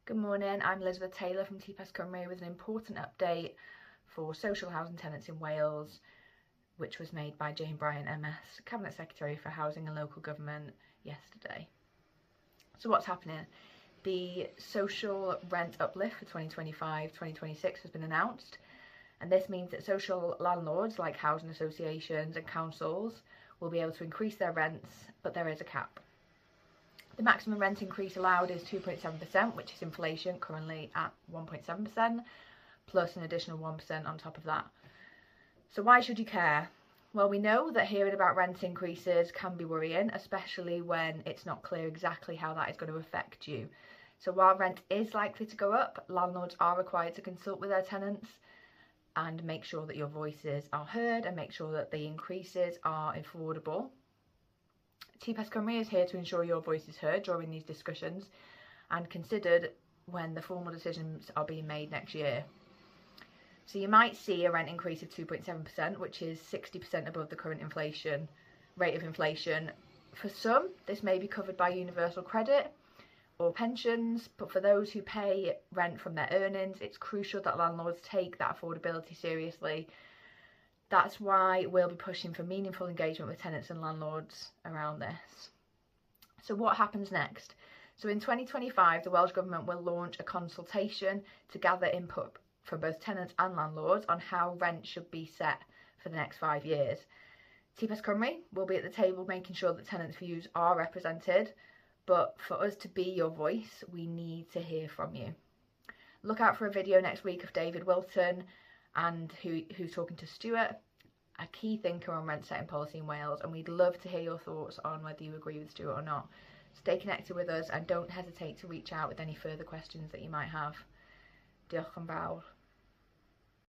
Good morning, I'm Elizabeth Taylor from TPS Cymru with an important update for social housing tenants in Wales, which was made by Jane Bryant MS, Cabinet Secretary for Housing and Local Government, yesterday. So what's happening? The social rent uplift for 2025-2026 has been announced, and this means that social landlords like housing associations and councils will be able to increase their rents, but there is a cap. The maximum rent increase allowed is 2.7%, which is inflation currently at 1.7%, plus an additional 1% on top of that. So why should you care? Well, we know that hearing about rent increases can be worrying, especially when it's not clear exactly how that is going to affect you. So while rent is likely to go up, landlords are required to consult with their tenants and make sure that your voices are heard and make sure that the increases are affordable. TPS Cymru is here to ensure your voice is heard during these discussions and considered when the formal decisions are being made next year. So you might see a rent increase of 2.7%, which is 60% above the current rate of inflation. For some, this may be covered by universal credit or pensions, but for those who pay rent from their earnings, it's crucial that landlords take that affordability seriously. That's why we'll be pushing for meaningful engagement with tenants and landlords around this. So what happens next? So in 2025, the Welsh Government will launch a consultation to gather input from both tenants and landlords on how rent should be set for the next 5 years. TPS Cymru will be at the table making sure that tenants' views are represented, but for us to be your voice, we need to hear from you. Look out for a video next week of David Wilton, and who's talking to Stuart, a key thinker on rent setting policy in Wales, and we'd love to hear your thoughts on whether you agree with Stuart or not. Stay connected with us and don't hesitate to reach out with any further questions that you might have. Diolch yn fawr.